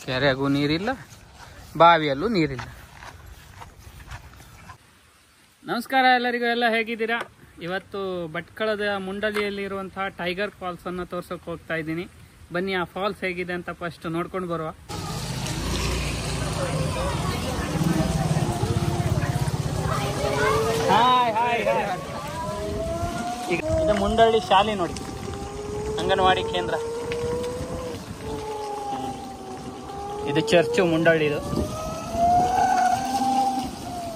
ಕೆರೆಗೂ ನೀರಿಲ್ಲ, ಬಾವಿಯಲ್ಲೂ ನೀರಿಲ್ಲ. ನಮಸ್ಕಾರ ಎಲ್ಲರಿಗೂ, ಎಲ್ಲ ಹೇಗಿದ್ದೀರಾ? ಇವತ್ತು ಭಟ್ಕಳದ ಮುಂಡಲಿಯಲ್ಲಿರುವಂತಹ ಟೈಗರ್ ಫಾಲ್ಸ್ ಅನ್ನು ತೋರ್ಸೋಕೆ ಹೋಗ್ತಾ ಇದ್ದೀನಿ. ಬನ್ನಿ ಆ ಫಾಲ್ಸ್ ಹೇಗಿದೆ ಅಂತ ಫಸ್ಟ್ ನೋಡ್ಕೊಂಡು ಬರುವ. Hi hi hi. ಈಗ ಇದು ಮುಂಡಳ್ಳಿ ಶಾಲೆ ನೋಡಿ, ಅಂಗನವಾಡಿ ಕೇಂದ್ರ. ಇದು ಚರ್ಚು ಮುಂಡಳ್ಳಿದು.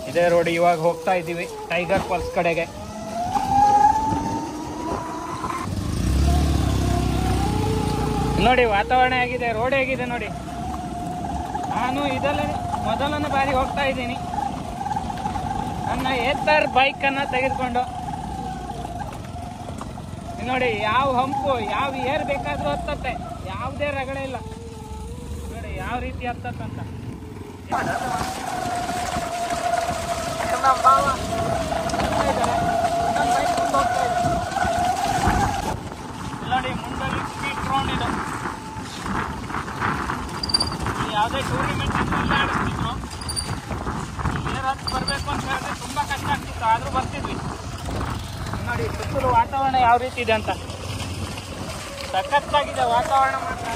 ಇದೇ ರೋಡ್. ಇವಾಗ ಹೋಗ್ತಾ ಇದ್ದೀವಿ ಟೈಗರ್ ಫಾಲ್ಸ್ ಕಡೆಗೆ. ನೋಡಿ ವಾತಾವರಣ ಹೇಗಿದೆ, ರೋಡ್ ಹೇಗಿದೆ ನೋಡಿ. ನಾನು ಇದರಲ್ಲಿ ಮೊದಲನೇ ಬಾರಿ ಹೋಗ್ತಾ ಇದ್ದೀನಿ ನನ್ನ ಏತರ್ ಬೈಕನ್ನು ತೆಗೆದುಕೊಂಡು. ನೋಡಿ ಯಾವ ಹಂಪು, ಯಾವ ಏರ್ ಬೇಕಾದ್ರೂ ಹತ್ತತ್ತೆ, ಯಾವುದೇ ರಗಳೆ ಇಲ್ಲ. ನೋಡಿ ಯಾವ ರೀತಿ ಹತ್ತತ್ತಂತ. ನೋಡಿ ಮುಂದಲ್ಲಿ ಸ್ಪೀಡ್ ಗ್ರೌಂಡ್ ಇದು. ಯಾವುದೇ ಟೂರ್ನಿಮೆಂಟ್ ಎಲ್ಲ ಆಡಿಸ್ತಿದ್ರು. ಏರ್ ಹತ್ತು ಬರಬೇಕು ಅಂತ ಹೇಳಿದ್ರೆ ತುಂಬಾ ಕಷ್ಟ ಆಗ್ತಿತ್ತು, ಆದ್ರೂ ಬರ್ತಿದ್ವಿ. ನೋಡಿ ಸುತ್ತಲೂ ವಾತಾವರಣ ಯಾವ ರೀತಿ ಇದೆ ಅಂತ. ಸಖತ್ತಾಗಿದೆ ವಾತಾವರಣ ಮಾತ್ರ,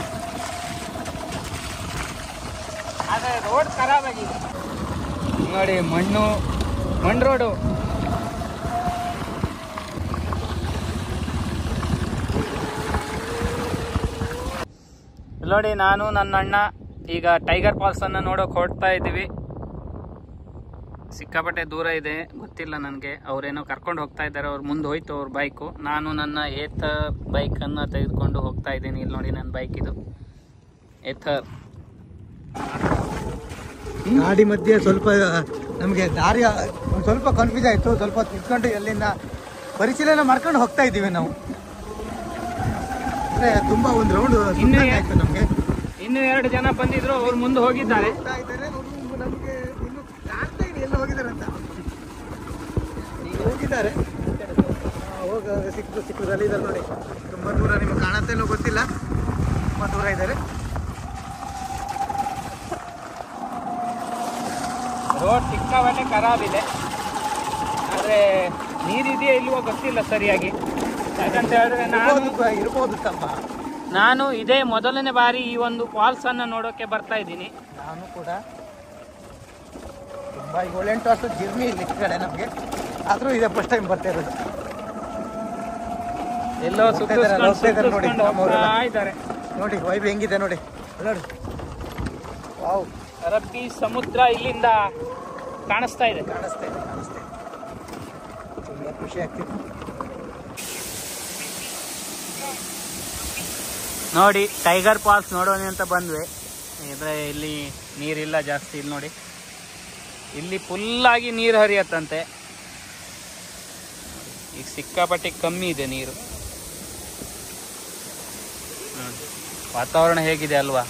ಆದರೆ ರೋಡ್ ಖರಾಬ್ ಆಗಿದೆ. ನೋಡಿ ಮಣ್ಣು ರೋಡು. ನೋಡಿ ನಾನು ನನ್ನ ಅಣ್ಣ ಈಗ ಟೈಗರ್ ಫಾಲ್ಸ್ ಅನ್ನು ನೋಡೋಕೆ ಹೊರಡ್ತಾ ಇದ್ದೀವಿ. ಸಿಕ್ಕಾಪಟ್ಟೆ ದೂರ ಇದೆ, ಗೊತ್ತಿಲ್ಲ ನನಗೆ. ಅವರೇನೋ ಕರ್ಕೊಂಡು ಹೋಗ್ತಾ ಇದ್ದಾರೆ, ಅವ್ರು ಮುಂದೆ ಹೋಯ್ತು ಅವ್ರ ಬೈಕು. ನಾನು ನನ್ನ ಏತರ್ ಬೈಕನ್ನು ತೆಗೆದುಕೊಂಡು ಹೋಗ್ತಾ ಇದ್ದೀನಿ. ಇಲ್ಲಿ ನೋಡಿ ನನ್ನ ಬೈಕ್ ಇದು ಏತರ್. ಗಾಡಿ ಮಧ್ಯೆ ಸ್ವಲ್ಪ ನಮಗೆ ದಾರಿ ಸ್ವಲ್ಪ ಕನ್ಫ್ಯೂಸ್ ಆಯಿತು. ಸ್ವಲ್ಪ ತಿಳ್ಕೊಂಡು ಎಲ್ಲಿಂದ ಪರಿಶೀಲನೆ ಮಾಡ್ಕೊಂಡು ಹೋಗ್ತಾ ಇದ್ದೀವಿ ನಾವು. ಅಂದರೆ ತುಂಬ ಒಂದು ರೌಂಡ್ ಆಯಿತು ನಮಗೆ. ಇನ್ನೂ 2 ಜನ ಬಂದಿದ್ರು, ಅವ್ರು ಮುಂದೆ ಹೋಗಿದ್ದಾರೆ. ನಮಗೆ ಇನ್ನು ಕಾಣ್ತಾ ಇದೆ ಎಲ್ಲ ಹೋಗಿದ್ದಾರೆ ಅಂತ. ಈಗ ಹೋಗಿದ್ದಾರೆ, ಸಿಕ್ಕದಲ್ಲಿ ಇದ್ದಾರೆ ನೋಡಿ. ತುಂಬ ದೂರ, ನಿಮಗೆ ಕಾಣುತ್ತೆ ಇಲ್ಲೋ ಗೊತ್ತಿಲ್ಲ, ತುಂಬ ದೂರ ಇದ್ದಾರೆ. ರೋಡ್ ಸಿಕ್ಕಾಪಟ್ಟೆ ಖರಾಬ್ ಇದೆ, ಆದರೆ ನೀರಿದೆಯಾ ಇಲ್ವೋ ಗೊತ್ತಿಲ್ಲ ಸರಿಯಾಗಿ. ಯಾಕಂತ ಹೇಳಿದ್ರೆ ಇರ್ಬೋದು ಸ್ವಲ್ಪ. ನಾನು ಇದೇ ಮೊದಲನೇ ಬಾರಿ ಈ ಒಂದು ಫಾಲ್ಸ್ ಅನ್ನು ನೋಡೋಕೆ ಬರ್ತಾ ಇದ್ದೀನಿ. ನಾನು ಕೂಡ ತುಂಬ 7-8 ವರ್ಷದ ಜರ್ನಿ ಇಲ್ಲಿ ಕಡೆ ನಮಗೆ, ಆದರೂ ಇದೆ ಫಸ್ಟ್ ಟೈಮ್ ಬರ್ತಾ ಇರೋದು. ಎಲ್ಲೋ ಇದ್ದಾರೆ ನೋಡಿ ವೈಬ್ ಹೆಂಗಿದೆ ನೋಡಿ. ನೋಡಿ ವಾವ್, ಅರಬ್ಬಿ ಸಮುದ್ರ ಇಲ್ಲಿಂದ ಕಾಣಿಸ್ತಾ ಇದೆ. ತುಂಬ ಖುಷಿ ಆಗ್ತಿದೆ ನೋಡಿ. ಟೈಗರ್ ಫಾಲ್ಸ್ ನೋಡೋಣ ಅಂತ ಬಂದ್ವಿ. ಇಲ್ಲಿ ನೀರಿಲ್ಲ ಜಾಸ್ತಿ. ಇಲ್ಲಿ ನೋಡಿ, ಇಲ್ಲಿ ಫುಲ್ಲಾಗಿ ನೀರು ಹರಿಯತ್ತಂತೆ. ಈಗ ಸಿಕ್ಕಾಪಟ್ಟೆ ಕಮ್ಮಿ ಇದೆ ನೀರು. ವಾತಾವರಣ ಹೇಗಿದೆ ಅಲ್ವಾ?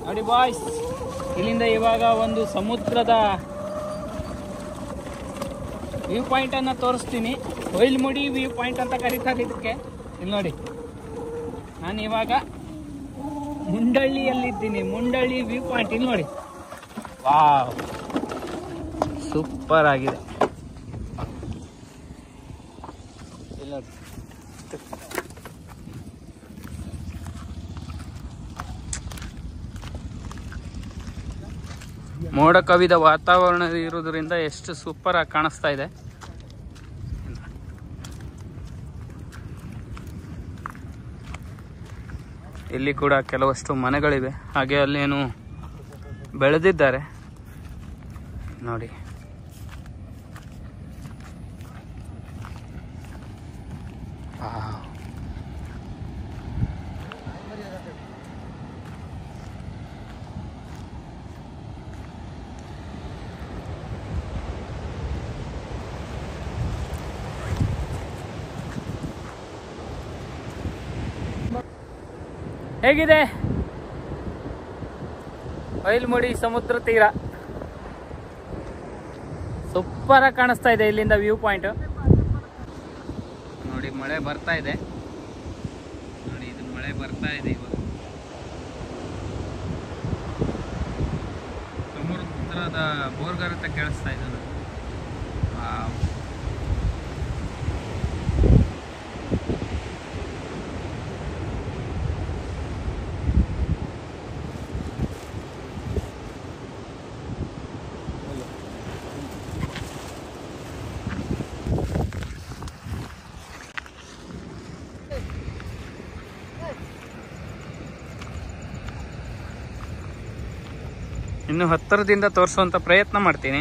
ನೋಡಿ ಬಾಯ್ಸ್, ಇಲ್ಲಿಂದ ಇವಾಗ ಒಂದು ಸಮುದ್ರದ ವ್ಯೂ ಪಾಯಿಂಟ್ ಅನ್ನ ತೋರಿಸ್ತೀನಿ. ಹೊಯ್ಲ್ಮುಡಿ ವ್ಯೂ ಪಾಯಿಂಟ್ ಅಂತ ಕರೀತಾರೆ ಇದಕ್ಕೆ. ಇಲ್ಲಿ ನೋಡಿ, ನಾನು ಇವಾಗ ಮುಂಡಳ್ಳಿಯಲ್ಲಿದ್ದೀನಿ. ಮುಂಡಳ್ಳಿ ವ್ಯೂ ಪಾಯಿಂಟ್ ಇಲ್ಲಿ ನೋಡಿ. ವಾವ್, ಸೂಪರ್ ಆಗಿದೆ. ಇಲ್ಲಿ ನೋಡಿ, ಮೋಡ ಕವಿದ ವಾತಾವರಣ ಇರೋದ್ರಿಂದ ಎಷ್ಟು ಸೂಪರ್ ಆಗಿ ಕಾಣಿಸ್ತಾ ಇದೆ. ಇಲ್ಲಿ ಕೂಡ ಕೆಲವಷ್ಟು ಮನೆಗಳಿವೆ, ಹಾಗೆ ಅಲ್ಲೇನು ಬೆಳೆದಿದ್ದಾರೆ ನೋಡಿ. ಹೇಗಿದೆ ಬೈಲ್ಮುಡಿ ಸಮುದ್ರ ತೀರ? ಸೂಪರ್ ಆಗಿ ಕಾಣಿಸ್ತಾ ಇದೆ ಇಲ್ಲಿಂದ ವ್ಯೂ ಪಾಯಿಂಟ್. ನೋಡಿ ಮಳೆ ಬರ್ತಾ ಇದೆ, ನೋಡಿ ಇದು ಮಳೆ ಬರ್ತಾ ಇದೆ ಇವಾಗ. ಸಮುದ್ರದ ಬೋರ್ಗರತ ಕೇಳಿಸ್ತಾ ಇದೆ. ಇನ್ನು ಹತ್ತಿರದಿಂದ ತೋರಿಸುವಂತ ಪ್ರಯತ್ನ ಮಾಡ್ತೀನಿ.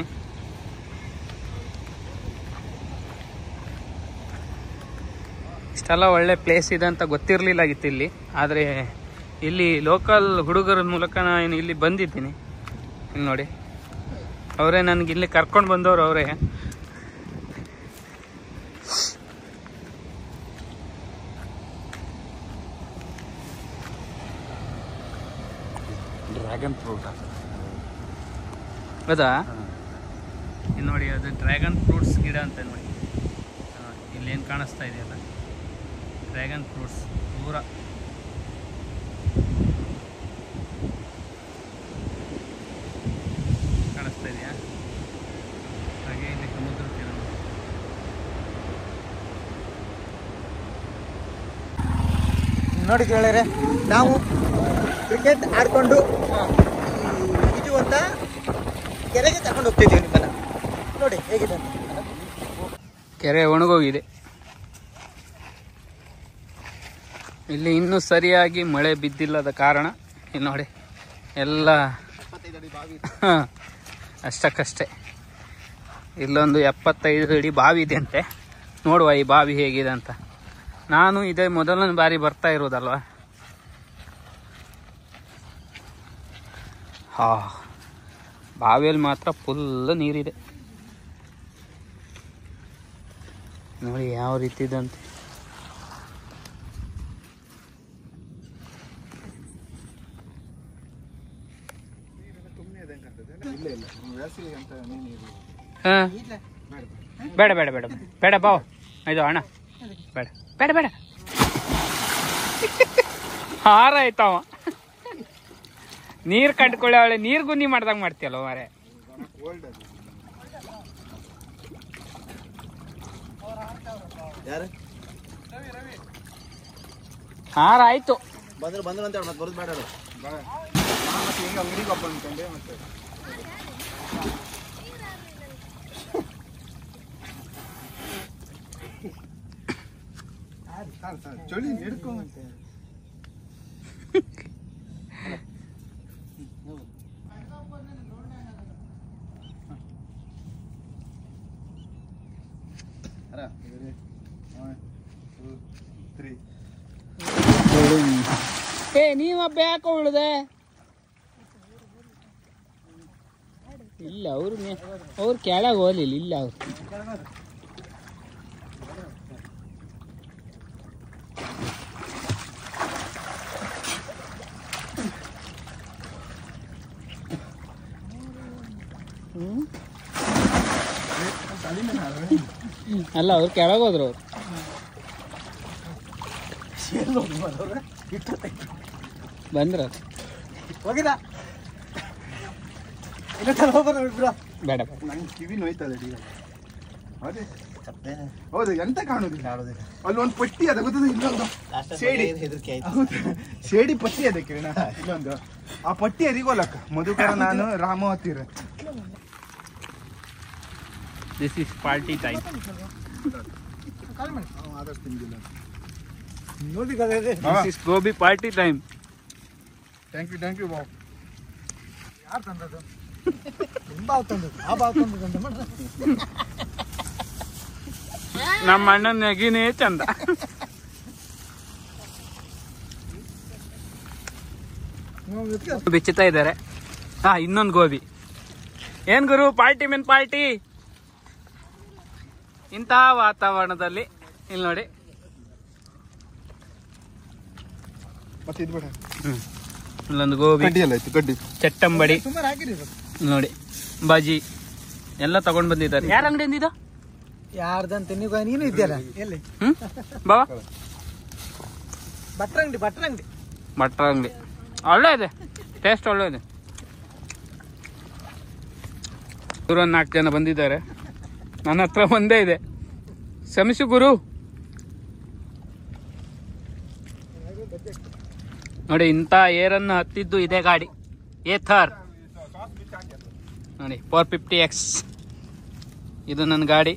ಇಷ್ಟೆಲ್ಲ ಒಳ್ಳೆ ಪ್ಲೇಸ್ ಇದೆ ಅಂತ ಗೊತ್ತಿರಲಿಲ್ಲಾಗಿತ್ತು ಇಲ್ಲಿ, ಆದರೆ ಇಲ್ಲಿ ಲೋಕಲ್ ಹುಡುಗರ ಮೂಲಕ ನಾನು ಇಲ್ಲಿ ಬಂದಿದ್ದೀನಿ. ಇಲ್ಲಿ ನೋಡಿ, ಅವರೇ ನನಗೆ ಇಲ್ಲಿ ಕರ್ಕೊಂಡು ಬಂದವರು ಅವರೇ. ಡ್ರ್ಯಾಗನ್ ಫ್ರೂಟ್ ಹೌದಾ? ಇಲ್ಲಿ ನೋಡಿ, ಅದು ಡ್ರ್ಯಾಗನ್ ಫ್ರೂಟ್ಸ್ ಗಿಡ ಅಂತ ನೋಡಿ. ಇಲ್ಲೇನು ಕಾಣಿಸ್ತಾ ಇದೆಯಲ್ಲ, ಡ್ರ್ಯಾಗನ್ ಫ್ರೂಟ್ಸ್ ದೂರ. ಕಾಣಿಸ್ತಾ ಇದೆಯಾ? ಹಾಗೆ ಇಲ್ಲಿ ಸಮುದ್ರ ತೀರ ನೋಡಿ ಕೇಳಿದ್ರೆ, ನಾವು ಕ್ರಿಕೆಟ್ ಆಡ್ಕೊಂಡು ಇದು ಅಂತ ಕೆರೆಗೆ ತಗೊಂಡು ಹೋಗ್ತಿದ್ದೀವಿ ನಿಮ್ಮನ್ನ. ನೋಡಿ ಹೇಗಿದೆ ಅಂತ. ಕೆರೆ ಒಣಗೋಗಿದೆ. ಇಲ್ಲಿ ಇನ್ನೂ ಸರಿಯಾಗಿ ಮಳೆ ಬಿದ್ದಿಲ್ಲದ ಕಾರಣ ಇಲ್ಲಿ ನೋಡಿ ಎಲ್ಲ ಅಷ್ಟಕ್ಕಷ್ಟೇ. ಇಲ್ಲೊಂದು 75 ಅಡಿ ಬಾವಿ ಇದೆ ಅಂತೆ. ನೋಡುವ ಈ ಬಾವಿ ಹೇಗಿದೆ ಅಂತ. ನಾನು ಇದೇ ಮೊದಲನೇ ಬಾರಿ ಬರ್ತಾ ಇರೋದಲ್ವಾ. ಹಾ, ಬಾವಿಯಲ್ಲಿ ಮಾತ್ರ ಫುಲ್ ನೀರಿದೆ. ನೋಡಿ ಯಾವ ರೀತಿ ಇದಂತೆ. ಬೇಡ ಬೇಡ ಬೇಡ ಬೇಡ ಬಾವ್, ಇದು ಅಣ್ಣ ಬೇಡ ಬೇಡ ಬೇಡ. ಹಾರ ಆಯ್ತವ, ನೀರ್ ಕಂಡ್ಕೊಳ್ಳಿ ಅವಳೆ. ನೀರ್ ಗುನ್ನಿ ಮಾಡ್ದಂಗ ಮಾಡ್ತೀಯಲ್ಲ ಮಾರೆ. ಹಾರ ಆಯ್ತು. ಬಂದ್ರು ಬಂದ್ರು ಅಂತ ಹೇಳಿ ಮತ್ತೆ ಬರೋದು ಬೇಡ. ಅಂಗಡಿಗೆ ಒಬ್ಬ ಅನ್ಕೊಂಡೆ ಮತ್ತೆ ಚಳಿ ಹಿಡ್ಕೊಂಬಂತೆ. ಏ ನೀವೊಬ್ಬ ಯಾಕೋ ಉಳ್ದೆ? ಇಲ್ಲ ಅವ್ರು ಕೆಳಗೆ ಹೋಗ್ಲಿಲ್ಲ. ಇಲ್ಲ ಅವ್ರು ಅಲ್ಲ, ಅವ್ರು ಕೆಳಗೆ ಹೋದ್ರು. ಅವ್ರು ಬಂದ್ರ ಹೋಗಿದ ಬೇಡ ನಂಗೆ ಕಿವಿ ನೋಯ್ತದೆ ಈಗ. ಅದೇ ಹೌದು, ಎಂತ ಕಾಣುದಿಲ್ಲ. ಅಲ್ಲಿ ಒಂದು ಪಟ್ಟಿ ಅದ ಗೊತ್ತದ, ಇಲ್ಲೊಂದು ಶೇಡಿ ಪಟ್ಟಿ ಅದ ಕಿರಣ. ಇಲ್ಲೊಂದು ಆ ಪಟ್ಟಿ ಅರಿಗೋಲಕ್ಕ ಮಧುಕರ ನಾನು ರಾಮ ಹತ್ತಿರ. This is party time. ಆದಷ್ಟು ತಿಂದಿಲ್ಲ ನೋಡಿ, this is gobi party time. Thank you ಬಾಬ್. ಯಾರು ತಂದದ್ದು? ಬಾವ್ ತಂದದ್ದು. ಆ ಬಾವ್ ತಂದದ್ದು ಮಾಡ್ದ. ನಮ್ಮ ಅಣ್ಣನ ನಗಿನೇ ಚಂದ. ಬಿಚ್ಚುತ್ತಾ ಇದ್ದಾರೆ. ಹಾ, ಇನ್ನೊಂದು ಗೋಬಿ. ಏನ್ ಗುರು, ಪಾರ್ಟಿ ಮೆನ್ ಪಾರ್ಟಿ. ಇಂತಹ ವಾತಾವರಣದಲ್ಲಿ ಇಲ್ಲಿ ನೋಡಿ, ಮತ್ತೆ ಇದು ಬೇಡ. ಇಲ್ಲೊಂದು ಗೋಬಿ, ಕಡ್ಡಿ ಎಲ್ಲ ಇತ್ತು, ಕಡ್ಡಿ ಚಟ್ಟಂಬಡಿ ಸುಮಾರು ಹಾಕಿರಿ ನೋಡಿ, ಬಾಜಿ ಎಲ್ಲ ತಗೊಂಡ್ ಬಂದಿದ್ದಾರೆ. ಯಾರ ಅಂಗಡಿ ಅಂದಿದ? ಯಾರ್ದಂತ ನೀವು ನೀನು ಇದ್ದೀಯಲ್ಲ ಎಲ್ಲಿ? ಬಾಬಾ ಭಟ್ರ ಅಂಗಡಿ ಭಟ್ರ ಅಂಗಡಿ ಒಳ್ಳೆ ಇದೆ, ಟೇಸ್ಟ್ ಒಳ್ಳೆ ಇದೆ. ಇವ್ರೊಂದು 4 ಜನ ಬಂದಿದ್ದಾರೆ. ನನ್ನ ಹತ್ರ ಒಂದೇ ಇದೆ. ಶ್ರಮಿಸು ಗುರು. ನೋಡಿ, ಇಂಥ ಏರನ್ನು ಹತ್ತಿದ್ದು ಇದೇ ಗಾಡಿ, ಏಥರ್ ನೋಡಿ 450X. ಇದು ನನ್ನ ಗಾಡಿ.